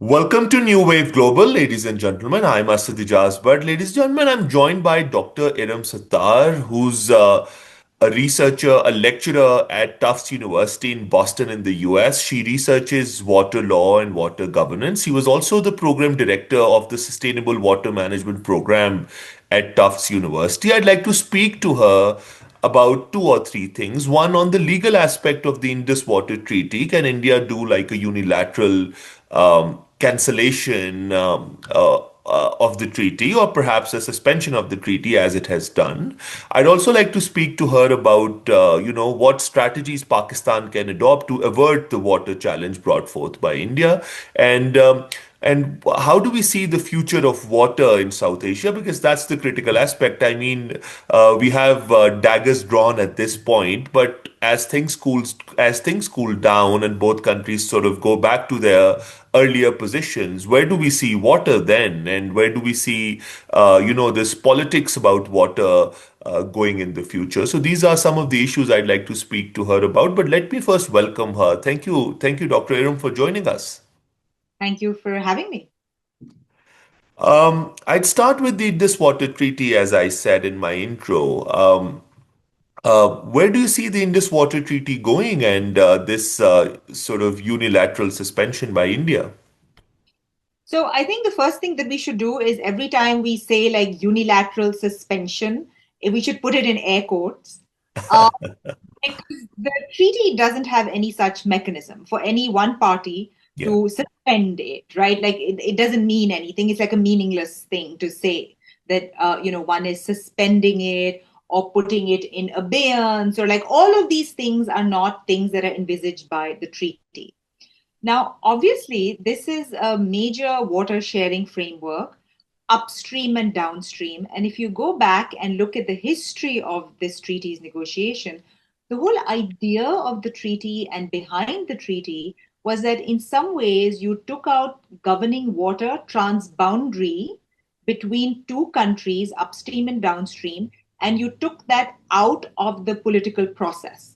Welcome to New Wave Global, ladies and gentlemen. I'm Asad Ejaz Butt. Ladies and gentlemen, I'm joined by Dr. Eram Sattar, who's a researcher, a lecturer at Tufts University in Boston in the US. She researches water law and water governance. He was also the program director of the Sustainable Water Management Program at Tufts University. I'd like to speak to her about two or three things. One, on the legal aspect of the Indus Water Treaty. Can India do like a unilateral cancellation of the treaty, or perhaps a suspension of the treaty as it has done? I'd also like to speak to her about, what strategies Pakistan can adopt to avert the water challenge brought forth by India, and how do we see the future of water in South Asia? Because that's the critical aspect. I mean, we have daggers drawn at this point, but as things cool down and both countries sort of go back to their earlier positions, where do we see water then, and where do we see, this politics about water going in the future? So these are some of the issues I'd like to speak to her about. But let me first welcome her. Thank you, Dr. Aram, for joining us. Thank you for having me. I'd start with the Indus Water Treaty, as I said in my intro. Where do you see the Indus Water Treaty going, and this sort of unilateral suspension by India? So I think the first thing that we should do is every time we say like unilateral suspension, we should put it in air quotes. Uh, because the treaty doesn't have any such mechanism for any one party Yeah. to suspend it, right? Like it doesn't mean anything. It's like a meaningless thing to say that one is suspending it or putting it in abeyance, or like all of these things are not things that are envisaged by the treaty. Now, obviously, this is a major water sharing framework, upstream and downstream. And if you go back and look at the history of this treaty's negotiation, the whole idea of the treaty and behind the treaty was that in some ways you took out governing water transboundary between two countries, upstream and downstream, and you took that out of the political process.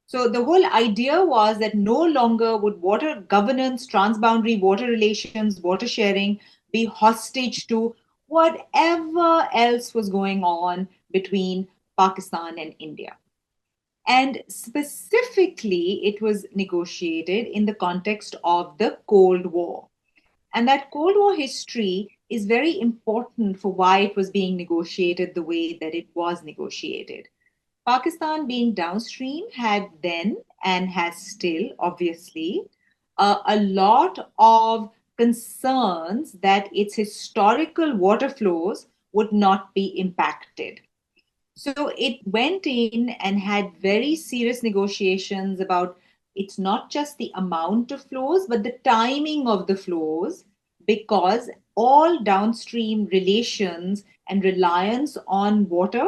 So the whole idea was that no longer would water governance, transboundary water relations, water sharing be hostage to whatever else was going on between Pakistan and India. And specifically, it was negotiated in the context of the Cold War. And that Cold War history is very important for why it was being negotiated the way that it was negotiated. Pakistan, being downstream, had then and has still, obviously, a lot of concerns that its historical water flows would not be impacted. So it went in and had very serious negotiations about it's not just the amount of flows, but the timing of the flows, because all downstream relations and reliance on water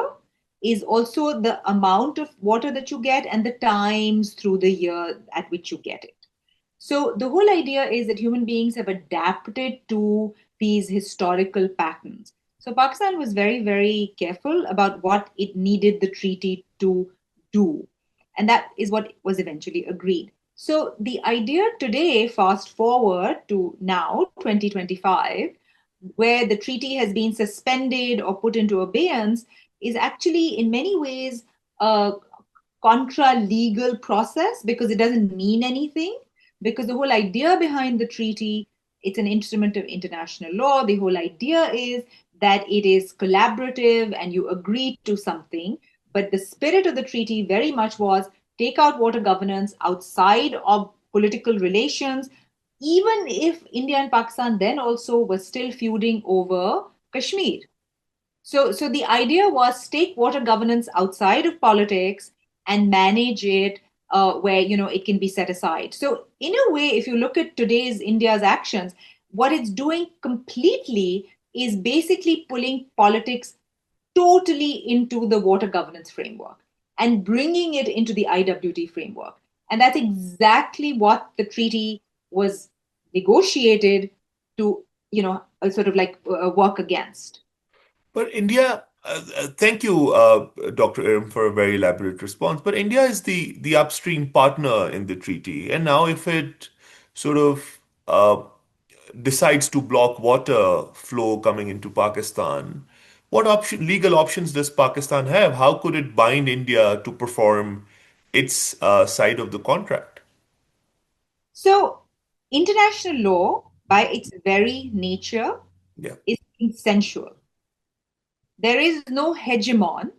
is also the amount of water that you get and the times through the year at which you get it. So the whole idea is that human beings have adapted to these historical patterns. So Pakistan was very, very careful about what it needed the treaty to do. And that is what was eventually agreed. So the idea today, fast forward to now, 2025, where the treaty has been suspended or put into abeyance, is actually in many ways a contra legal process because it doesn't mean anything. Because the whole idea behind the treaty, it's an instrument of international law. The whole idea is that it is collaborative and you agree to something. But the spirit of the treaty very much was take out water governance outside of political relations, even if India and Pakistan then also were still feuding over Kashmir. So the idea was take water governance outside of politics and manage it where it can be set aside. So in a way, if you look at today's India's actions, what it's doing completely is basically pulling politics totally into the water governance framework and bringing it into the IWT framework. And that's exactly what the treaty was negotiated to, sort of like work against. But India, thank you, Dr. Aram, for a very elaborate response. But India is the upstream partner in the treaty, and now if it sort of decides to block water flow coming into Pakistan, what legal options does Pakistan have? How could it bind India to perform its side of the contract? So, international law, by its very nature, Yeah, is consensual. There is no hegemon.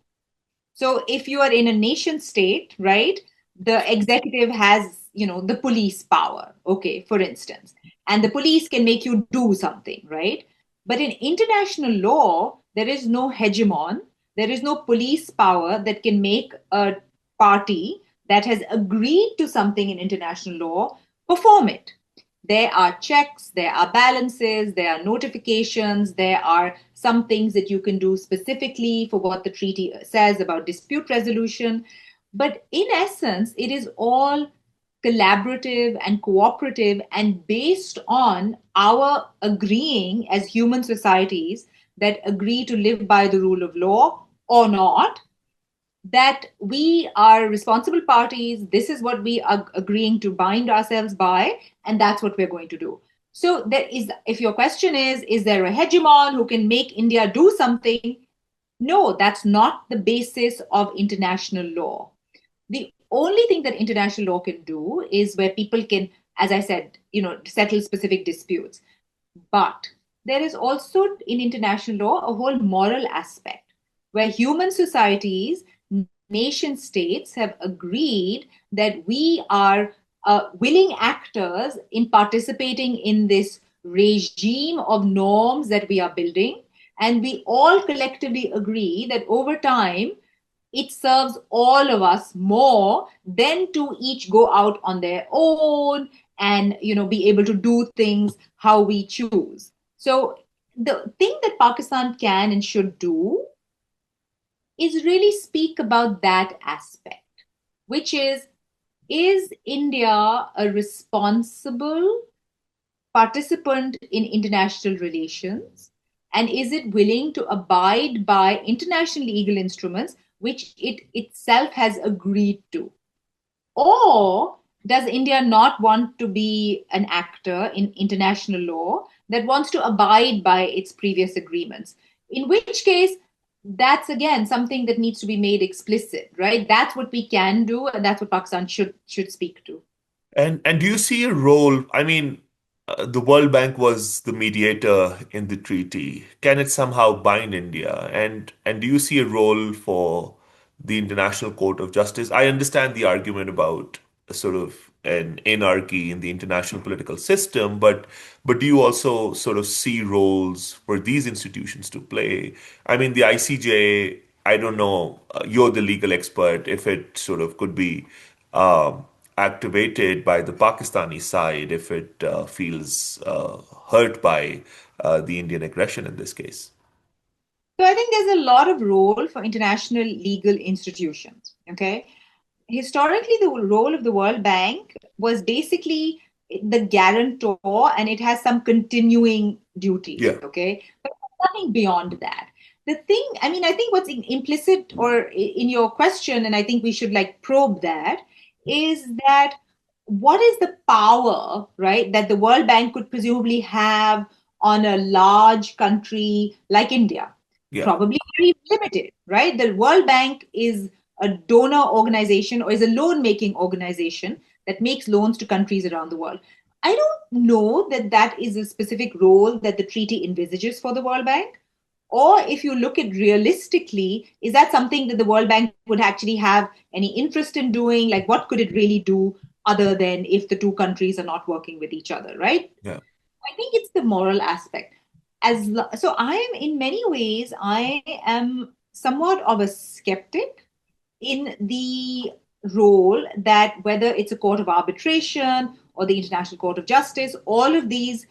So if you are in a nation state, right, the executive has, the police power, okay, for instance, and the police can make you do something, right? But in international law, there is no hegemon, there is no police power that can make a party that has agreed to something in international law perform it. There are checks, there are balances, there are notifications, there are some things that you can do specifically for what the treaty says about dispute resolution. But in essence, it is all collaborative and cooperative and based on our agreeing as human societies that agree to live by the rule of law or not, that we are responsible parties. This is what we are agreeing to bind ourselves by, and that's what we're going to do. So, there is, if your question is there a hegemon who can make India do something? No, that's not the basis of international law. The only thing that international law can do is where people can, as I said, settle specific disputes. But there is also in international law a whole moral aspect where human societies, nation states have agreed that we are willing actors in participating in this regime of norms that we are building. And we all collectively agree that over time, it serves all of us more than to each go out on their own and be able to do things how we choose. So the thing that Pakistan can and should do is really speak about that aspect, which is India a responsible participant in international relations? And is it willing to abide by international legal instruments which it itself has agreed to? Or does India not want to be an actor in international law that wants to abide by its previous agreements? In which case, that's again something that needs to be made explicit, right? That's what we can do, and that's what Pakistan should speak to. and do you see a role? I mean, the World Bank was the mediator in the treaty. Can it somehow bind India? And do you see a role for the International Court of Justice? I understand the argument about a sort of an anarchy in the international political system, but do you also sort of see roles for these institutions to play? I mean, the ICJ, I don't know, you're the legal expert, if it sort of could be activated by the Pakistani side if it feels hurt by the Indian aggression in this case. So I think there's a lot of role for international legal institutions. Okay. Historically, the role of the World Bank was basically the guarantor and it has some continuing duties. Yeah, Okay. But nothing beyond that. The thing, I mean, I think what's implicit or in your question, and I think we should like probe that, is that what is the power, right, that the World Bank could presumably have on a large country like India? yeah, Probably very limited, right? The World Bank is a donor organization or is a loan making organization that makes loans to countries around the world. I don't know that that is a specific role that the treaty envisages for the World Bank. Or if you look at realistically, is that something that the World Bank would actually have any interest in doing? Like, what could it really do other than if the two countries are not working with each other, right? yeah. I think it's the moral aspect. So I am in many ways I am somewhat of a skeptic in the role that whether it's a court of arbitration or the International Court of Justice, all of these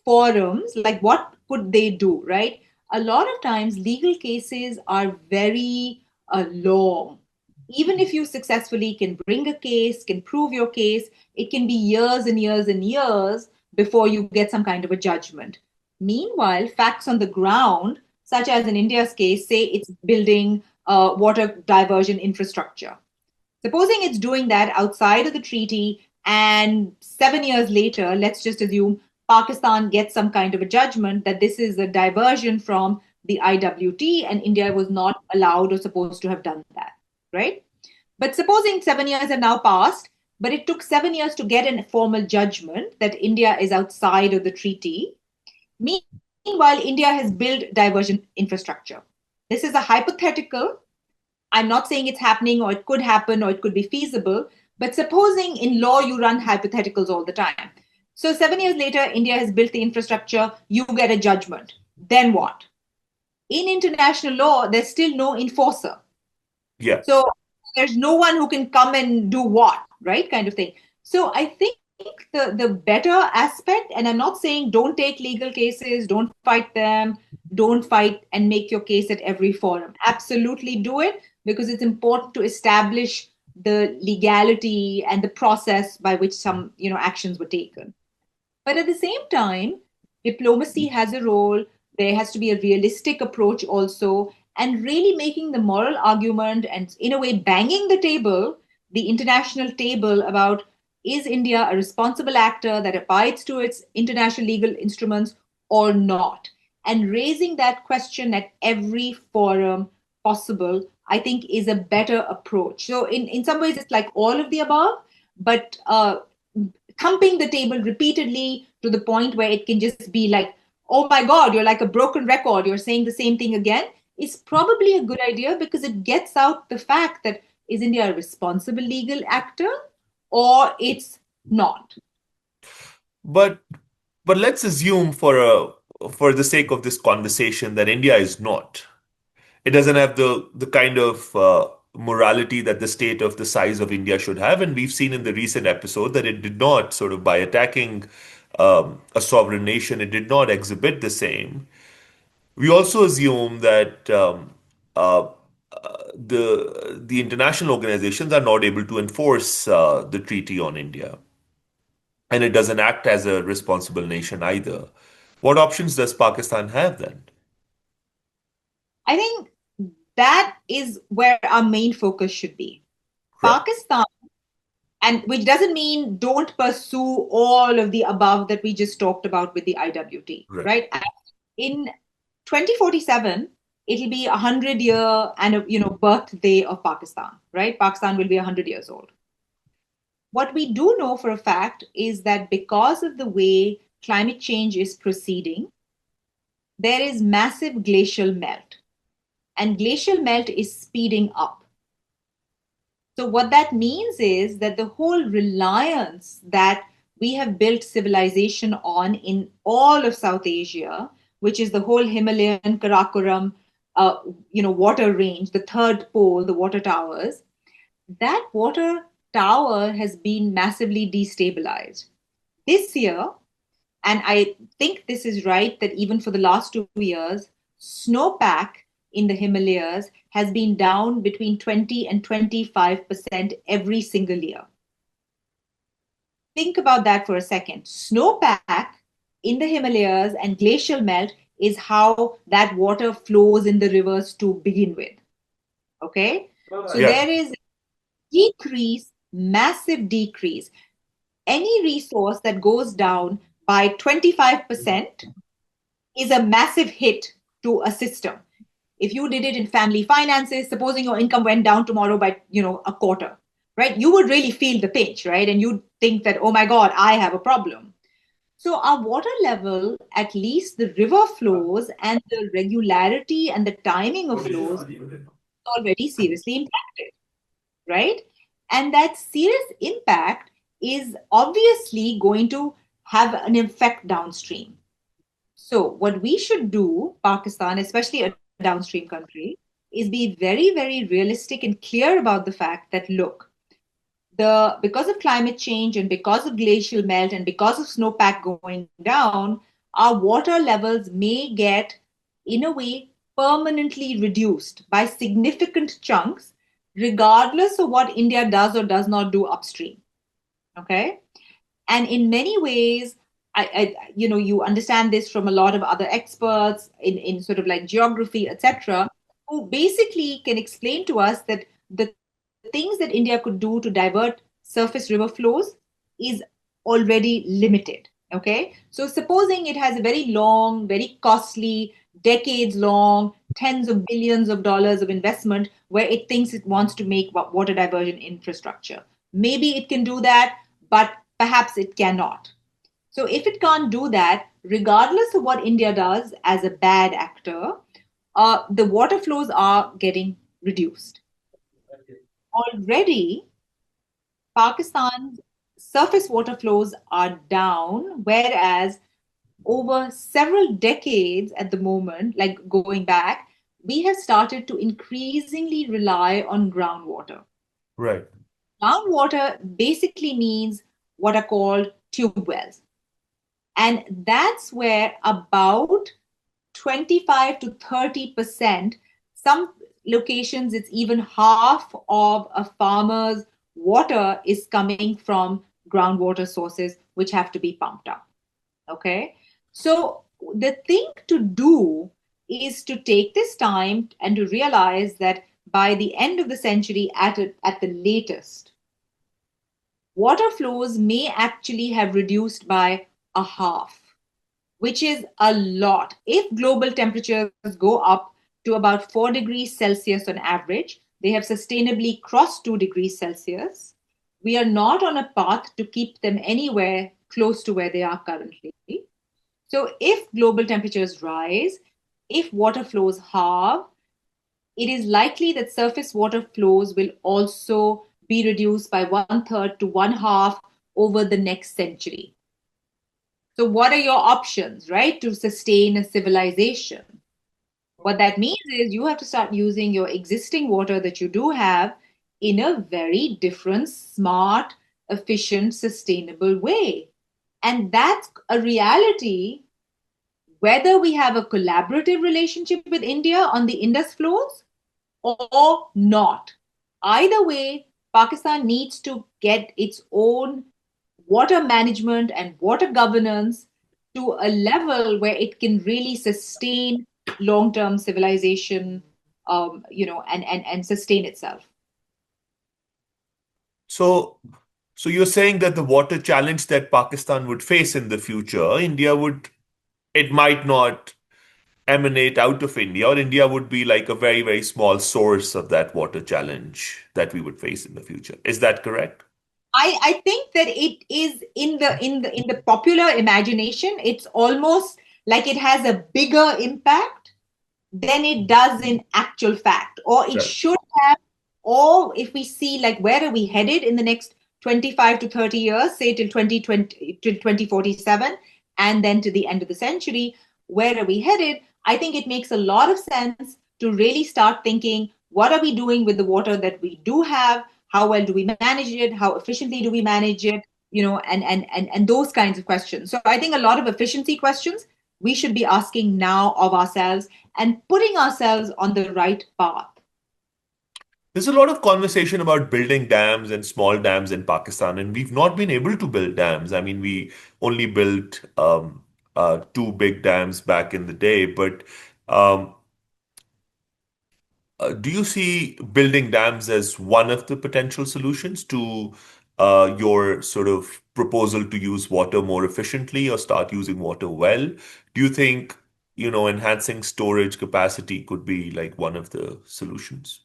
forums, like what could they do, right? A lot of times legal cases are very long. Even if you successfully can bring a case, can prove your case, it can be years and years and years before you get some kind of a judgment. Meanwhile, facts on the ground, such as in India's case, say it's building water diversion infrastructure. Supposing it's doing that outside of the treaty, and 7 years later, let's just assume Pakistan gets some kind of a judgment that this is a diversion from the IWT and India was not allowed or supposed to have done that, right? But supposing 7 years have now passed, but it took 7 years to get a formal judgment that India is outside of the treaty. Meanwhile, India has built diversion infrastructure. This is a hypothetical. I'm not saying it's happening or it could happen or it could be feasible, but supposing in law you run hypotheticals all the time. So 7 years later, India has built the infrastructure, you get a judgment. Then what? In international law, there's still no enforcer. Yes. So there's no one who can come and do what, right? Kind of thing. So I think the better aspect, and I'm not saying don't take legal cases, don't fight them, don't fight and make your case at every forum. Absolutely do it because it's important to establish the legality and the process by which some actions were taken. But at the same time, diplomacy has a role. There has to be a realistic approach also, and really making the moral argument and, in a way, banging the table, the international table, about is India a responsible actor that abides to its international legal instruments or not? And raising that question at every forum possible, I think, is a better approach. So, in some ways, it's like all of the above, but thumping the table repeatedly to the point where it can just be like, oh my God, you're like a broken record, you're saying the same thing again, is probably a good idea because it gets out the fact that is India a responsible legal actor or it's not. But let's assume for the sake of this conversation that India is not. It doesn't have the kind of morality that the state of the size of India should have, and we've seen in the recent episode that it did not sort of by attacking a sovereign nation, it did not exhibit the same. We also assume that uh, the international organizations are not able to enforce the treaty on India, and it doesn't act as a responsible nation either. What options does Pakistan have then? I think that is where our main focus should be. Right, Pakistan, and which doesn't mean don't pursue all of the above that we just talked about with the IWT, right, right? In 2047, it'll be 100 year and birthday of Pakistan, right? Pakistan will be 100 years old. What we do know for a fact is that because of the way climate change is proceeding, there is massive glacial melt, and glacial melt is speeding up. So, what that means is that the whole reliance that we have built civilization on in all of South Asia, which is the whole Himalayan Karakoram, water range, the third pole, the water towers, that water tower has been massively destabilized. This year, and I think this is right, that even for the last 2 years, snowpack in the Himalayas has been down between 20 and 25% every single year. Think about that for a second. Snowpack in the Himalayas and glacial melt is how that water flows in the rivers to begin with. Okay? So yeah, there is decrease, massive decrease. Any resource that goes down by 25% is a massive hit to a system. If you did it in family finances, supposing your income went down tomorrow by, a quarter, right? You would really feel the pinch, right? And you'd think that, oh my God, I have a problem. So our water level, at least the river flows and the regularity and the timing of flows, is already seriously impacted, right? And that serious impact is obviously going to have an effect downstream. So, what we should do, Pakistan, especially a downstream country, is be very, very realistic and clear about the fact that look, the because of climate change and because of glacial melt and because of snowpack going down, our water levels may get, in a way, permanently reduced by significant chunks, regardless of what India does or does not do upstream. Okay. And in many ways, you understand this from a lot of other experts in sort of like geography, etc., who basically can explain to us that the things that India could do to divert surface river flows is already limited. Okay, so supposing it has a very long, very costly, decades long, tens of billions of dollars of investment where it thinks it wants to make water diversion infrastructure. Maybe it can do that, but perhaps it cannot. So if it can't do that, regardless of what India does as a bad actor, the water flows are getting reduced. Already, Pakistan's surface water flows are down, whereas over several decades at the moment, like going back, we have started to increasingly rely on groundwater. Right. Groundwater basically means what are called tube wells. And that's where about 25 to 30%, some locations, it's even half of a farmer's water is coming from groundwater sources, which have to be pumped up. Okay. So the thing to do is to take this time and to realize that by the end of the century, at the latest, water flows may actually have reduced by a half, which is a lot. If global temperatures go up to about 4 degrees Celsius on average, they have sustainably crossed 2 degrees Celsius. We are not on a path to keep them anywhere close to where they are currently. So, if global temperatures rise, if water flows halve, it is likely that surface water flows will also be reduced by one third to one half over the next century. So, what are your options, right, to sustain a civilization? What that means is you have to start using your existing water that you do have in a very different, smart, efficient, sustainable way. And that's a reality whether we have a collaborative relationship with India on the Indus flows or not. Either way, Pakistan needs to get its own water management and water governance to a level where it can really sustain long-term civilization, and sustain itself. So, so you're saying that the water challenge that Pakistan would face in the future, it might not emanate out of India, or India would be like a very, very small source of that water challenge that we would face in the future. Is that correct? I think that it is in the popular imagination, it's almost like it has a bigger impact than it does in actual fact, or it Right. should have, or if we see like where are we headed in the next 25 to 30 years, say till 2020 till 2047, and then to the end of the century, where are we headed? I think it makes a lot of sense to really start thinking, what are we doing with the water that we do have? How well do we manage it? How efficiently do we manage it? And those kinds of questions. So I think a lot of efficiency questions we should be asking now of ourselves and putting ourselves on the right path. There's a lot of conversation about building dams and small dams in Pakistan, and we've not been able to build dams. I mean, we only built two big dams back in the day, but um, do you see building dams as one of the potential solutions to your sort of proposal to use water more efficiently or start using water well? Do you think, enhancing storage capacity could be like one of the solutions?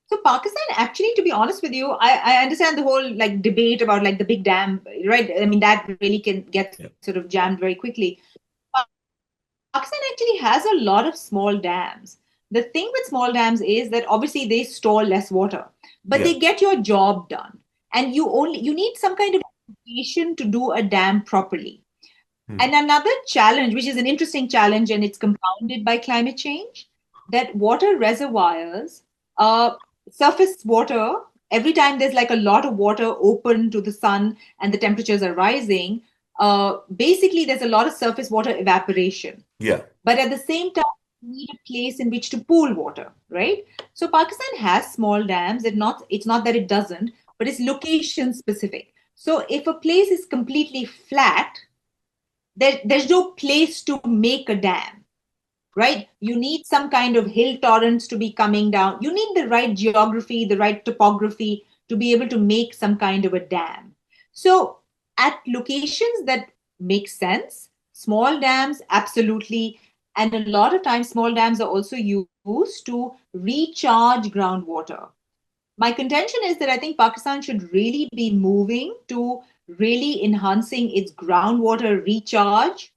So Pakistan, actually, to be honest with you, I understand the whole like debate about like the big dam, right? I mean, that really can get Yeah. sort of jammed very quickly. Pakistan actually has a lot of small dams. The thing with small dams is that obviously they store less water, but Yeah. they get your job done. And you need some kind of education to do a dam properly. Hmm. And another challenge, which is an interesting challenge, and it's compounded by climate change, that water reservoirs, uh, surface water, every time there's like a lot of water open to the sun and the temperatures are rising, basically there's a lot of surface water evaporation. Yeah. But at the same time, you need a place in which to pool water, right? So Pakistan has small dams. It's not that it doesn't, but it's location specific. So if a place is completely flat, there's no place to make a dam, right? You need some kind of hill torrents to be coming down. You need the right geography, the right topography to be able to make some kind of a dam. So at locations that makes sense. Small dams, absolutely. And a lot of times, small dams are also used to recharge groundwater. My contention is that I think Pakistan should really be moving to really enhancing its groundwater recharge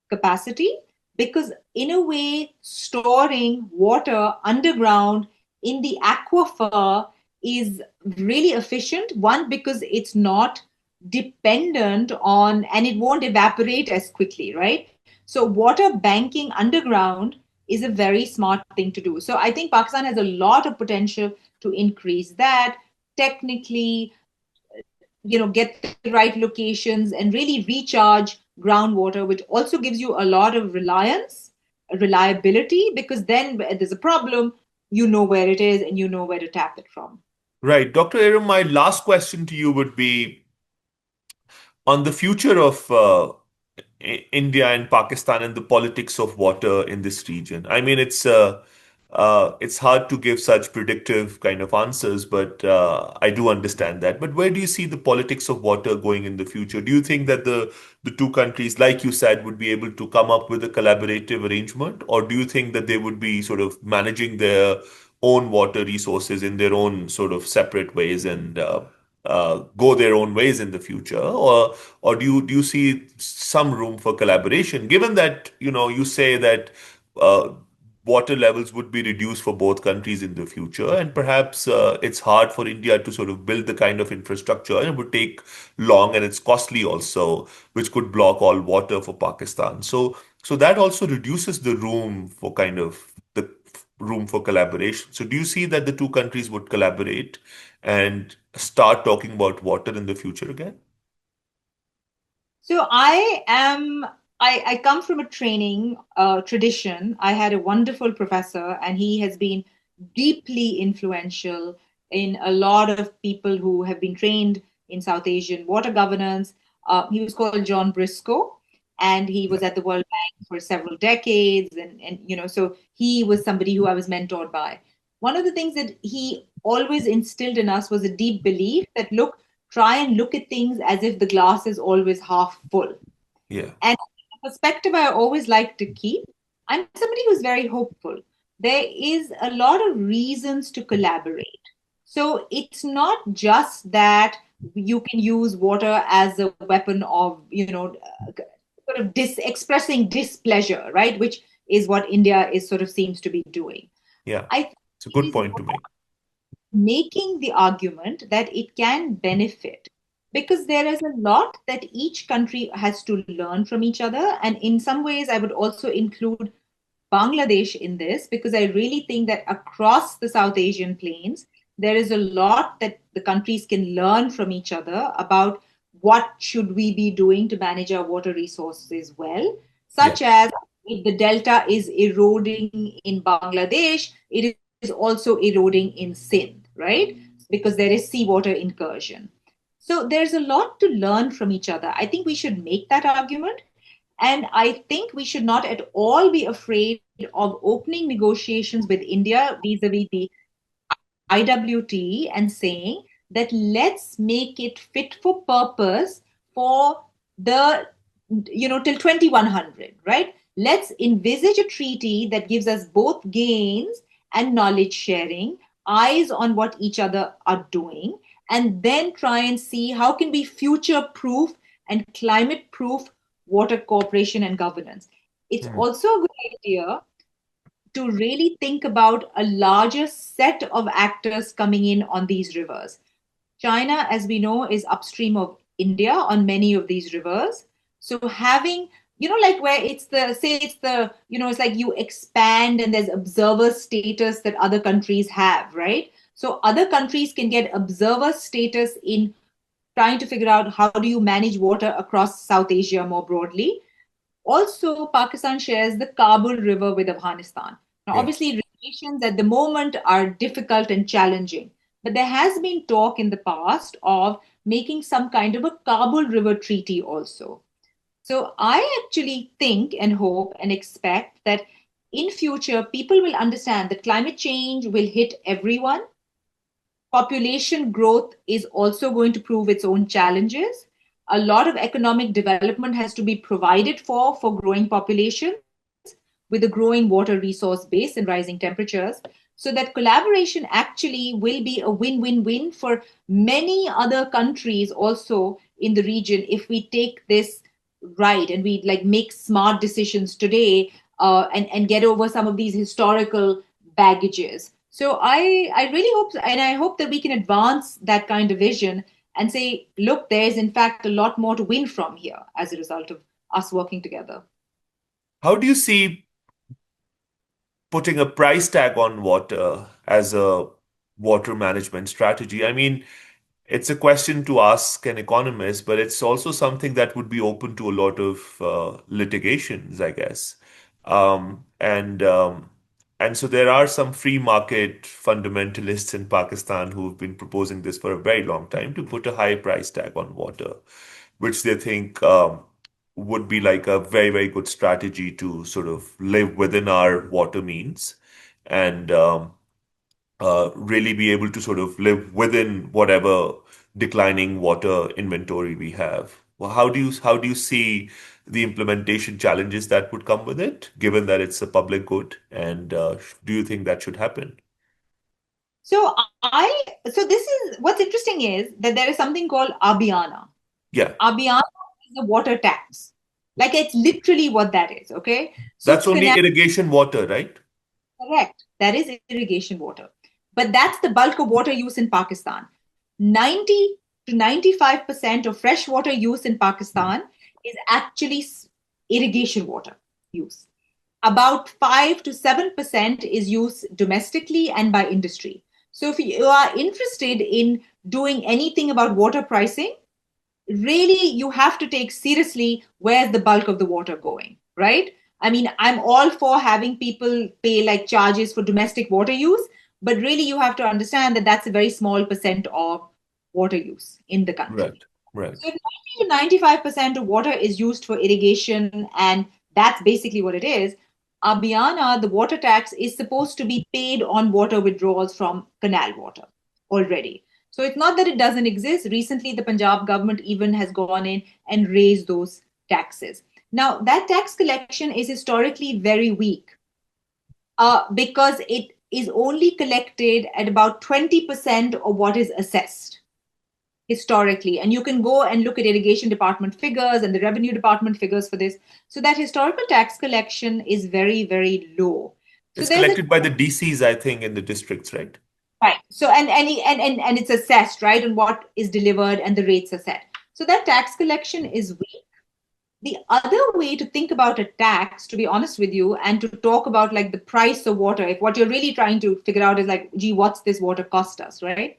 capacity, because in a way storing water underground in the aquifer is really efficient. One, because it's not dependent on, and it won't evaporate as quickly, right? So water banking underground is a very smart thing to do. So I think Pakistan has a lot of potential to increase that technically, get the right locations and really recharge groundwater, which also gives you a lot of reliability, because then there's a problem, you know where it is and you know where to tap it from. Right. Dr. Aram, my last question to you would be on the future of India and Pakistan and the politics of water in this region. I mean, it's hard to give such predictive kind of answers, but I do understand that. But where do you see the politics of water going in the future? Do you think that the two countries, like you said, would be able to come up with a collaborative arrangement, or do you think that they would be sort of managing their own water resources in their own sort of separate ways and go their own ways in the future, or do you see some room for collaboration, given that you say that uh, water levels would be reduced for both countries in the future, and perhaps it's hard for India to sort of build the kind of infrastructure, and it would take long and it's costly also, which could block all water for Pakistan. So that also reduces the room for kind of the room for collaboration. So do you see that the two countries would collaborate and start talking about water in the future again? So I come from a training tradition. I had a wonderful professor, and he has been deeply influential in a lot of people who have been trained in South Asian water governance. He was called John Briscoe, and he Yeah. was at the World Bank for several decades. And so he was somebody who I was mentored by. One of the things that he always instilled in us was a deep belief that, look, try and look at things as if the glass is always half full. Yeah. And the perspective I always like to keep, I'm somebody who's very hopeful. There is a lot of reasons to collaborate. So it's not just that you can use water as a weapon of, sort of expressing displeasure, right? Which is what India is sort of seems to be doing. Yeah. I think It's a it good is point to make. making the argument that it can benefit, because there is a lot that each country has to learn from each other. And in some ways, I would also include Bangladesh in this, because I really think that across the South Asian plains, there is a lot that the countries can learn from each other about what should we be doing to manage our water resources well, Yeah. such as if the delta is eroding in Bangladesh, it is also eroding in Sindh, right? Because there is seawater incursion. So there's a lot to learn from each other. I think we should make that argument. And I think we should not at all be afraid of opening negotiations with India vis-a-vis the IWT and saying that let's make it fit for purpose for the, till 2100, right? Let's envisage a treaty that gives us both gains and knowledge sharing, eyes on what each other are doing, and then try and see how can we future proof and climate proof water cooperation and governance. It's Hmm. also a good idea to really think about a larger set of actors coming in on these rivers. China, as we know, is upstream of India on many of these rivers. So having, like where it's the, say it's the, it's like you expand and there's observer status that other countries have, right? So other countries can get observer status in trying to figure out how do you manage water across South Asia more broadly. Also, Pakistan shares the Kabul River with Afghanistan. Now, Yeah. obviously, relations at the moment are difficult and challenging, but there has been talk in the past of making some kind of a Kabul River treaty also. So I actually think and hope and expect that in future people will understand that climate change will hit everyone. Population growth is also going to prove its own challenges. A lot of economic development has to be provided for growing populations with a growing water resource base and rising temperatures. So that collaboration actually will be a win-win-win for many other countries also in the region if we take this right and we like make smart decisions today, and get over some of these historical baggages. So I really hope, and I hope that we can advance that kind of vision and say, look, there's in fact a lot more to win from here as a result of us working together. How do you see putting a price tag on water as a water management strategy? I mean, it's a question to ask an economist, but it's also something that would be open to a lot of litigations, I guess. Um, and um, and so there are some free market fundamentalists in Pakistan who've been proposing this for a very long time to put a high price tag on water, which they think would be like a very, very good strategy to sort of live within our water means and really be able to sort of live within whatever declining water inventory we have. Well, how do you see the implementation challenges that would come with it, given that it's a public good? And do you think that should happen? So so this is what's interesting is that there is something called Abhyana. Yeah, Abhyana is a water tax. Like it's literally what that is. Okay. So that's only canal, irrigation water, right? correct. That is irrigation water. But that's the bulk of water use in Pakistan. 90 to 95% of fresh water use in Pakistan is actually irrigation water use. About 5 to 7% is used domestically and by industry. So if you are interested in doing anything about water pricing, really you have to take seriously where's the bulk of the water going, right? I mean, I'm all for having people pay like charges for domestic water use, but really you have to understand that that's a very small percent of water use in the country. Right, right. So if 90 to 95% of water is used for irrigation, and that's basically what it is, Abhyana, the water tax, is supposed to be paid on water withdrawals from canal water already. So it's not that it doesn't exist. Recently, the Punjab government even has gone in and raised those taxes. Now, that tax collection is historically very weak, because it is only collected at about 20% of what is assessed historically. And you can go and look at irrigation department figures and the revenue department figures for this. So that historical tax collection is very, very low. So It's there's a collected by the DCs, I think, in the districts, right? right. So and it's assessed, right, on what is delivered and the rates are set. So that tax collection is weak. The other way to think about a tax, to be honest with you, and to talk about like the price of water, if what you're really trying to figure out is like, gee, what's this water cost us, right?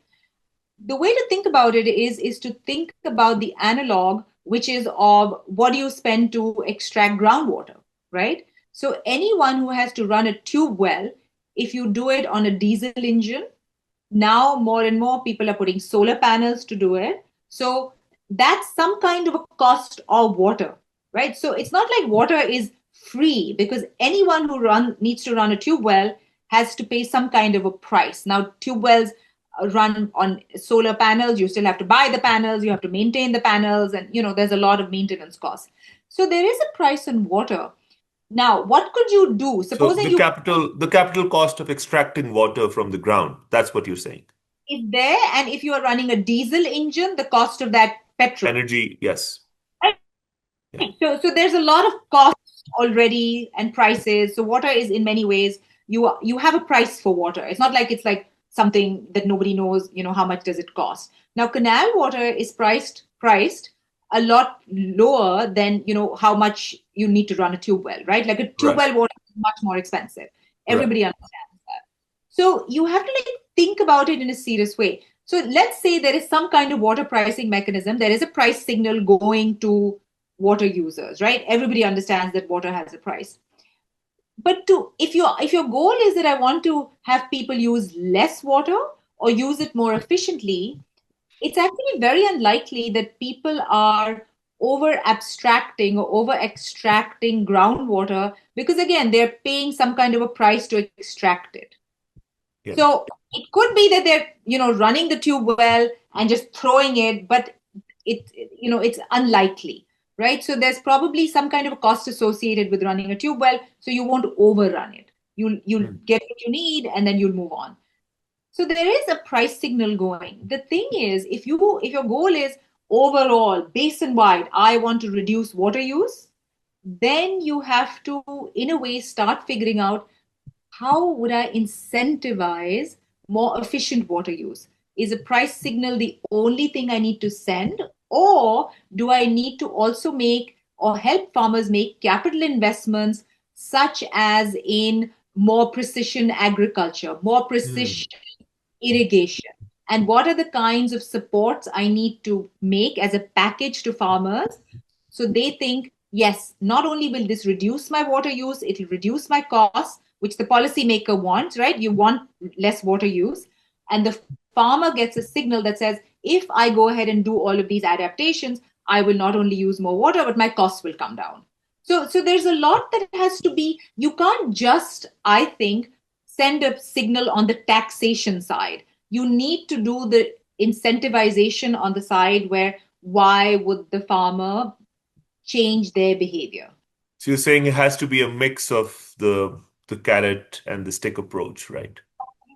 The way to think about it is to think about the analog, which is of what do you spend to extract groundwater, right? So anyone who has to run a tube well, if you do it on a diesel engine, now more and more people are putting solar panels to do it. So that's some kind of a cost of water, right? So it's not like water is free, because anyone who needs to run a tube well has to pay some kind of a price. Now tube wells run on solar panels. You still have to buy the panels, you have to maintain the panels, and there's a lot of maintenance costs. So there is a price on water. Now what could you do, So supposing you the capital cost of extracting water from the ground, that's what you're saying. is there, and if you are running a diesel engine, the cost of that petrol. Energy, yes. Right. Yeah. So there's a lot of costs already and prices. So water is in many ways, you have a price for water. It's not like it's like something that nobody knows, how much does it cost. Now canal water is priced a lot lower than how much you need to run a tube well, right? Like a tube Right, well water is much more expensive. right. Everybody understands that. So you have to like think about it in a serious way. So let's say there is some kind of water pricing mechanism. There is a price signal going to water users, right? Everybody understands that water has a price. But if your goal is that I want to have people use less water or use it more efficiently, it's actually very unlikely that people are over abstracting or over extracting groundwater, because again they're paying some kind of a price to extract it. Yeah. So it could be that they're running the tube well and just throwing it, but it's unlikely, right? So there's probably some kind of a cost associated with running a tube well, so you won't overrun it. You'll Mm. get what you need, and then you'll move on. So there is a price signal going. The thing is, if your goal is overall basin wide, I want to reduce water use, then you have to, in a way, start figuring out how would I incentivize more efficient water use? Is a price signal the only thing I need to send? Or do I need to also make or help farmers make capital investments, such as in more precision agriculture, more Mm. precision irrigation? And what are the kinds of supports I need to make as a package to farmers so they think, yes, not only will this reduce my water use, it will reduce my costs, which the policymaker wants, right? You want less water use. And the farmer gets a signal that says, if I go ahead and do all of these adaptations, I will not only use more water, but my costs will come down. So there's a lot that has to be, you can't just, I think, send a signal on the taxation side. You need to do the incentivization on the side where why would the farmer change their behavior? So you're saying it has to be a mix of the carrot and the stick approach, right?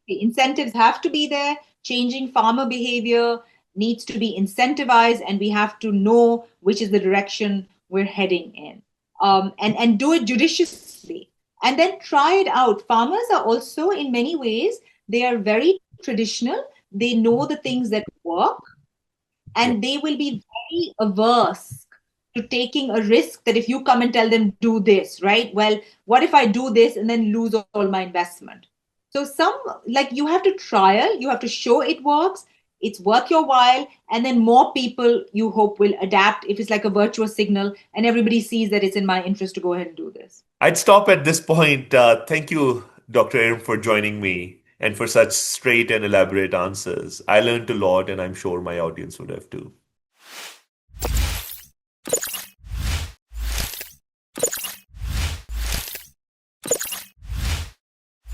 The incentives have to be there. Changing farmer behavior needs to be incentivized, and we have to know which is the direction we're heading in. And do it judiciously, and then try it out. Farmers are also, in many ways, they are very traditional. They know the things that work, Yeah. and they will be very averse to taking a risk that if you come and tell them do this, right, well, what if I do this and then lose all my investment? So some, like, you have to trial, you have to show it works, it's worth your while, and then more people you hope will adapt if it's like a virtuous signal and everybody sees that it's in my interest to go ahead and do this. I'd stop at this point. Thank you, Dr. Aram, for joining me and for such straight and elaborate answers. I learned a lot, and I'm sure my audience would have too.